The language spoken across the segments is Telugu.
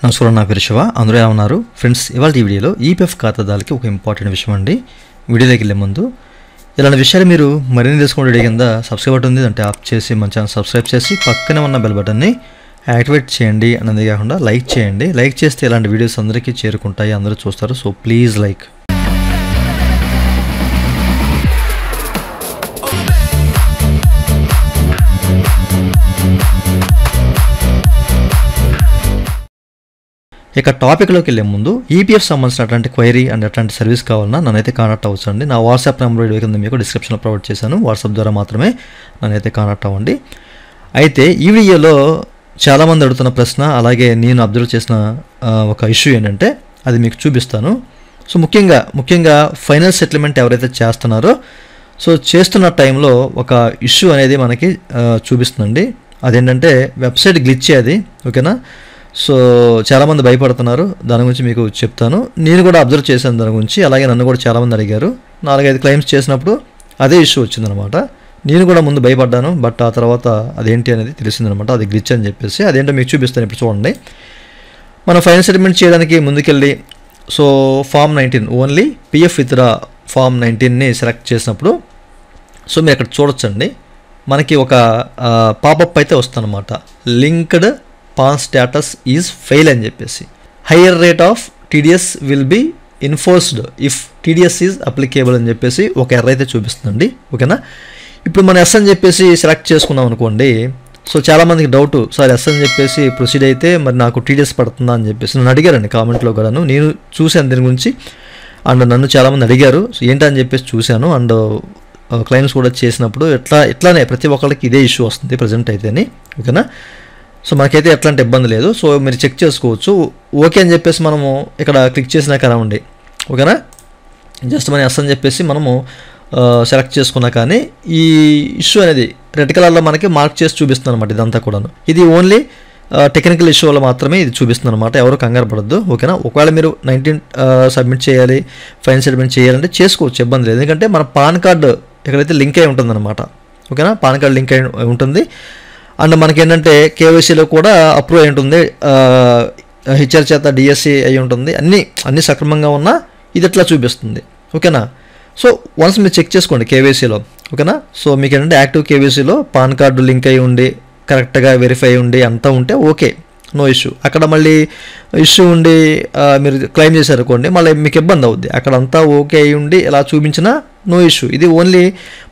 నమస్కారం, నా పేరు శివ. అందరూ ఎలా ఉన్నారు ఫ్రెండ్స్? ఇవాళ ఈ వీడియోలో ఈపీఎఫ్ ఖాతాదారులకి ఒక ఇంపార్టెంట్ విషయం అండి. వీడియోలోకి వెళ్ళే ముందు ఇలాంటి విషయాలు మీరు మరిన్ని తెలుసుకునే వీడియో కింద సబ్స్క్రైబ్ బటన్ ఉంది, అంటే ఆప్ చేసి మన ఛానల్ సబ్స్క్రైబ్ చేసి పక్కనే ఉన్న బెల్ బటన్ని యాక్టివేట్ చేయండి. అన్నది కాకుండా లైక్ చేయండి. లైక్ చేస్తే ఇలాంటి వీడియోస్ అందరికీ చేరుకుంటాయి, అందరూ చూస్తారు. So please like. ఇక టాపిక్లోకి వెళ్ళే ముందు ఈపీఎఫ్ సంబంధించినటువంటి క్వైరీ అండ్ అట్లాంటి సర్వీస్ కావాలన్నా నన్నైతే కాంటాక్ట్ అవ్వచ్చు అండి. నా వాట్సాప్ నెంబర్ వీడియో కింద మీకు డిస్క్రిప్షన్లో ప్రొవైడ్ చేశాను. వాట్సాప్ ద్వారా మాత్రమే నన్నైతే కాంటాక్ట్ అవ్వండి. అయితే ఈ వీడియోలో చాలామంది అడుగుతున్న ప్రశ్న, అలాగే నేను అబ్జర్వ్ చేసిన ఒక ఇష్యూ ఏంటంటే అది మీకు చూపిస్తాను. సో ముఖ్యంగా ఫైనల్ సెటిల్మెంట్ ఎవరైతే చేస్తున్నారో సో చేస్తున్న టైంలో ఒక ఇష్యూ అనేది మనకి చూపిస్తుందండి. అదేంటంటే వెబ్సైట్ గ్లిచ్ అది, ఓకేనా? సో చాలామంది భయపడుతున్నారు, దాని గురించి మీకు చెప్తాను. నేను కూడా అబ్జర్వ్ చేశాను దాని గురించి. అలాగే నన్ను కూడా చాలామంది అడిగారు. 4-5 క్లైమ్స్ చేసినప్పుడు అదే ఇష్యూ వచ్చిందనమాట. నేను కూడా ముందు భయపడ్డాను, బట్ ఆ తర్వాత అదేంటి అనేది తెలిసిందనమాట. అది గ్లిచ్ అని చెప్పేసి. అదేంటో మీకు చూపిస్తాను ఇప్పుడు చూడండి. మనం ఫైనల్ సెటిల్మెంట్ చేయడానికి ముందుకెళ్ళి so form 19 only PF withdraw form 19ని సెలెక్ట్ చేసినప్పుడు సో మీరు అక్కడ చూడొచ్చండి, మనకి ఒక పాపప్ అయితే వస్తుందన్నమాట. Linked PAN status is fail అని చెప్పేసి, higher rate of TDS will be enforced if TDS is applicable అని చెప్పేసి ఒక ఎర్ర అయితే చూపిస్తుందండి, ఓకేనా? ఇప్పుడు మనం ఎస్ అని చెప్పేసి సెలెక్ట్ చేసుకున్నాం అనుకోండి. సో చాలామందికి డౌట్, సార్ ఎస్ అని చెప్పేసి ప్రొసీడ్ అయితే మరి నాకు టీడీఎస్ పడుతుందా అని చెప్పేసి నన్ను అడిగారండి కామెంట్లో కూడాను. నేను చూశాను దీని గురించి, అండ్ నన్ను చాలామంది అడిగారు. సో ఏంటని చెప్పేసి చూశాను, అండ్ క్లైమ్స్ కూడా చేసినప్పుడు ఇట్లానే ప్రతి ఒక్కరికి ఇదే ఇష్యూ వస్తుంది ప్రజెంట్ అయితేని, ఓకేనా? సో మనకైతే ఎట్లాంటి ఇబ్బంది లేదు. సో మీరు చెక్ చేసుకోవచ్చు. ఓకే అని చెప్పేసి మనము ఇక్కడ క్లిక్ చేసినా కదా ఉండి, ఓకేనా? జస్ట్ మనం ఎస్ అని చెప్పేసి మనము సెలెక్ట్ చేసుకున్నా కానీ ఈ ఇష్యూ అనేది రెడ్ కలర్లో మనకి మార్క్ చేసి చూపిస్తుంది అనమాట. ఇదంతా కూడాను ఇది ఓన్లీ టెక్నికల్ ఇష్యూ వల్ల మాత్రమే ఇది చూపిస్తుంది అనమాట. ఎవరు కంగారు పడద్దు, ఓకేనా? ఒకవేళ మీరు 19 సబ్మిట్ చేయాలి, ఫైనల్ సెటిల్మెంట్ చేయాలంటే చేసుకోవచ్చు, ఇబ్బంది లేదు. ఎందుకంటే మన పాన్ కార్డు ఎక్కడైతే లింక్ అయి ఉంటుందన్నమాట, ఓకేనా? పాన్ కార్డు లింక్ అయి ఉంటుంది. అండ్ మనకేంటంటే కేవైసీలో కూడా అప్రూవ్ అయి ఉంటుంది, హెచ్ఆర్ చేత డిఎస్సి అయి ఉంటుంది. అన్నీ సక్రమంగా ఉన్నా ఇది ఎట్లా చూపిస్తుంది, ఓకేనా? సో వన్స్ మీరు చెక్ చేసుకోండి కేవైసీలో, ఓకేనా? సో మీకు ఏంటంటే యాక్టివ్ కేవైసీలో పాన్ కార్డు లింక్ అయి ఉండి కరెక్ట్గా వెరిఫై ఉండి అంతా ఉంటే ఓకే, నో ఇష్యూ. అక్కడ మళ్ళీ ఇష్యూ ఉండి మీరు క్లెయిమ్ చేశారనుకోండి, మళ్ళీ మీకు ఇబ్బంది అవుద్ది. అక్కడ అంతా ఓకే అయి ఉండి ఎలా చూపించినా నో ఇష్యూ. ఇది ఓన్లీ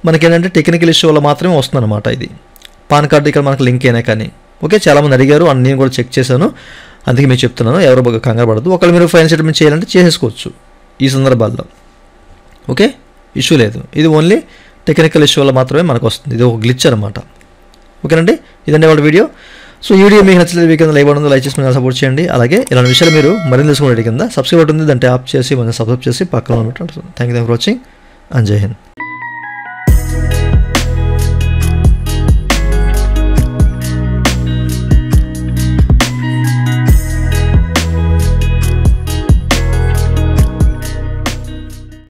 మనకేంటంటే టెక్నికల్ ఇష్యూ వల్ల మాత్రమే వస్తుందన్నమాట. ఇది పాన్ కార్డు ఇక్కడ మనకు లింక్ అయినా కానీ, ఓకే? చాలామంది అడిగారు అండ్ నేను కూడా చెక్ చేశాను, అందుకే మీకు చెప్తున్నాను. ఎవరు కంగారు పడద్దు. ఒకవేళ మీరు ఫైనల్ సెటిల్మెంట్ చేయాలంటే చేసేసుకోవచ్చు ఈ సందర్భాల్లో, ఓకే? ఇష్యూ లేదు. ఇది ఓన్లీ టెక్నికల్ ఇష్యూ వల్ల మాత్రమే మనకు వస్తుంది. ఇది ఒక గ్లిచ్ అనమాట, ఓకేనండి? ఇదండి వాళ్ళ వీడియో. సో ఈ వీడియో మీకు నచ్చలేదు, మీ కింద లైక్ బటన్ లైక్ చేసి మీరు సపోర్ట్ చేయండి. అలాగే ఇలాంటి విషయాలు మీరు మరింత తెలుసుకునే కింద సబ్స్క్రైబ్ ఉంటుంది, దాంట్లో ఆప్ చేసి మనం సబ్స్క్రైబ్ చేసి పక్కన ఉంటుంది. Thank you for watching and జై హింద్.